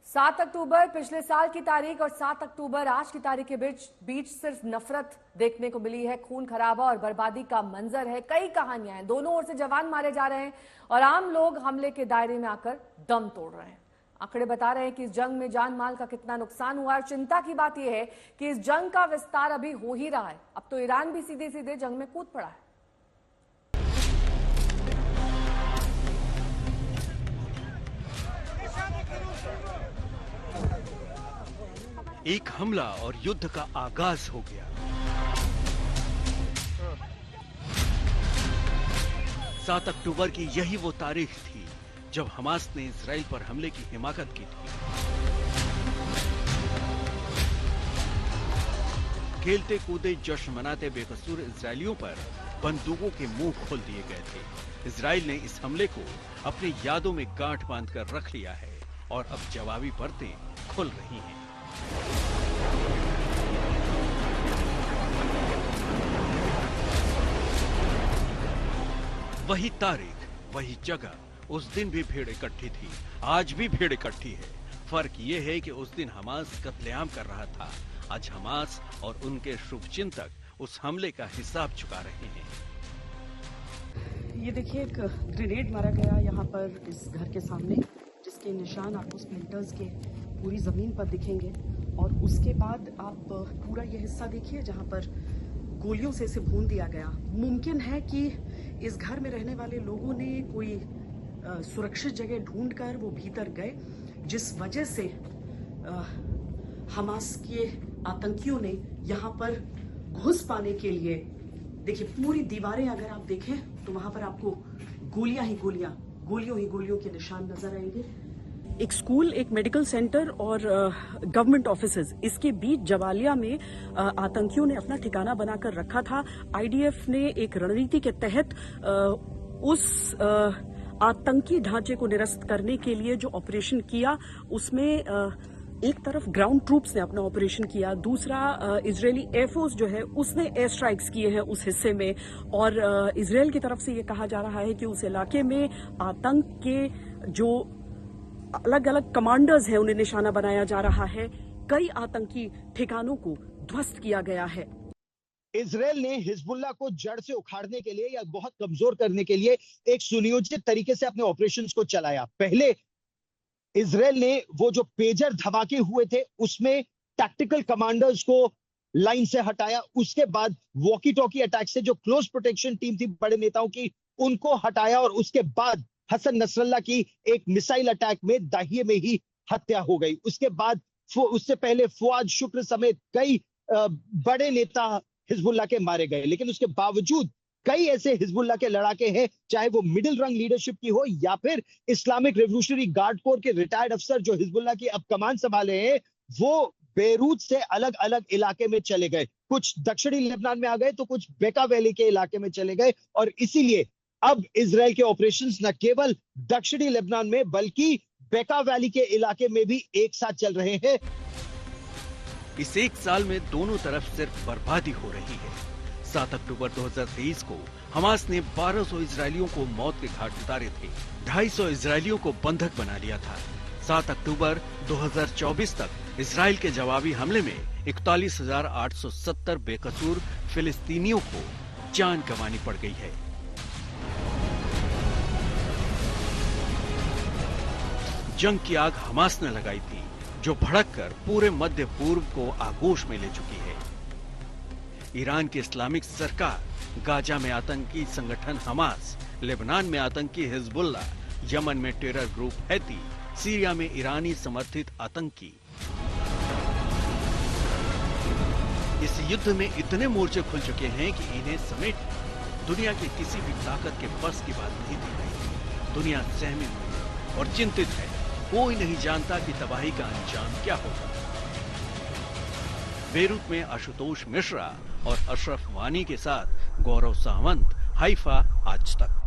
7 अक्टूबर पिछले साल की तारीख और 7 अक्टूबर आज की तारीख के बीच सिर्फ नफरत देखने को मिली है। खून खराबा और बर्बादी का मंजर है। कई कहानियां हैं। दोनों ओर से जवान मारे जा रहे हैं और आम लोग हमले के दायरे में आकर दम तोड़ रहे हैं। आंकड़े बता रहे हैं कि इस जंग में जान माल का कितना नुकसान हुआ है। और चिंता की बात यह है कि इस जंग का विस्तार अभी हो ही रहा है। अब तो ईरान भी सीधे सीधे जंग में कूद पड़ा है। एक हमला और युद्ध का आगाज हो गया। 7 अक्टूबर की यही वो तारीख थी जब हमास ने इजराइल पर हमले की हिमाकत की थी। खेलते कूदे जश्न मनाते बेकसूर इजरायलियों पर बंदूकों के मुंह खोल दिए गए थे। इजराइल ने इस हमले को अपनी यादों में गांठ बांधकर रख लिया है और अब जवाबी परतें खुल रही हैं। वही तारीख, वही जगह, उस दिन भी भीड़ इकट्ठी थी, आज भी भीड़ इकट्ठी है। फर्क ये है कि उस दिन हमास कत्लेआम कर रहा था, आज हमास और उनके शुभचिंतक उस हमले का हिसाब चुका रहे हैं। ये देखिए, एक ग्रेनेड मारा गया यहाँ पर इस घर के सामने, जिसके निशान आपको स्प्लिंटर्स के पूरी जमीन पर दिखेंगे। और उसके बाद आप पूरा ये हिस्सा देखिए जहाँ पर गोलियों से इसे भून दिया गया। मुमकिन है कि इस घर में रहने वाले लोगों ने कोई सुरक्षित जगह ढूंढकर वो भीतर गए, जिस वजह से हमास के आतंकियों ने यहाँ पर घुस पाने के लिए, देखिए पूरी दीवारें अगर आप देखें तो वहां पर आपको गोलियों ही गोलियों के निशान नजर आएंगे। एक स्कूल, एक मेडिकल सेंटर और गवर्नमेंट ऑफिसेज, इसके बीच जवालिया में आतंकियों ने अपना ठिकाना बनाकर रखा था। आईडीएफ ने एक रणनीति के तहत उस आतंकी ढांचे को निरस्त करने के लिए जो ऑपरेशन किया, उसमें एक तरफ ग्राउंड ट्रूप्स ने अपना ऑपरेशन किया, दूसरा इजरायली एयरफोर्स जो है उसने एयर स्ट्राइक्स किए हैं उस हिस्से में। और इजरायल की तरफ से ये कहा जा रहा है कि उस इलाके में आतंक के जो अलग अलग कमांडर्स हैं उन्हें निशाना बनाया जा रहा है। कई आतंकी ठिकानों को ध्वस्त किया गया है। इजरायल ने हिजबुल्लाह को जड़ से उखाड़ने के लिए या बहुत कमजोर करने के लिए एक सुनियोजित तरीके से अपने ऑपरेशंस को चलाया। पहले इजरायल ने वो जो पेजर धमाके हुए थे उसमें टैक्टिकल कमांडर्स को लाइन से हटाया। उसके बाद वॉकी टॉकी अटैक से जो क्लोज प्रोटेक्शन टीम थी बड़े नेताओं की, उनको हटाया। और उसके बाद हसन नसरल्ला की एक मिसाइल अटैक में दाहिए में ही हत्या हो गई। उसके बाद उससे पहले फुआद शुक्र समेत कई बड़े नेता हिजबुल्लाह के मारे गए। लेकिन उसके बावजूद कई ऐसे हिजबुल्लाह के लड़ाके हैं, चाहे वो मिडिल रंग लीडरशिप की हो या फिर इस्लामिक रेवोल्यूशनरी गार्ड कोर के रिटायर्ड अफसर जो हिजबुल्लाह की अब कमान संभाले हैं, वो बेरूत से अलग अलग इलाके में चले गए। कुछ दक्षिणी लेबनान में आ गए तो कुछ बेका वैली के इलाके में चले गए। और इसीलिए अब इजरायल के ऑपरेशंस न केवल दक्षिणी लेबनान में बल्कि बेका वैली के इलाके में भी एक साथ चल रहे हैं। इस एक साल में दोनों तरफ सिर्फ बर्बादी हो रही है। 7 अक्टूबर 2023 को हमास ने 1200 इजरायलियों को मौत के घाट उतारे थे, 250 इजरायलियों को बंधक बना लिया था। 7 अक्टूबर 2024 तक इजरायल के जवाबी हमले में 41,870 बेकसूर फिलिस्तीनियों को जान गंवानी पड़ गई है। जंग की आग हमास ने लगाई थी, जो भड़ककर पूरे मध्य पूर्व को आगोश में ले चुकी है। ईरान की इस्लामिक सरकार, गाजा में आतंकी संगठन हमास, लेबनान में आतंकी हिजबुल्लाह, यमन में टेरर ग्रुप हैती, सीरिया में ईरानी समर्थित आतंकी। इस युद्ध में इतने मोर्चे खुल चुके हैं कि इन्हें समेट दुनिया की किसी भी ताकत के बस की बात नहीं थी रही। दुनिया सहमी हुई है और चिंतित है। कोई नहीं जानता कि तबाही का अंजाम क्या होगा। बेरूत में आशुतोष मिश्रा और अशरफ वानी के साथ गौरव सावंत, हाइफा आज तक।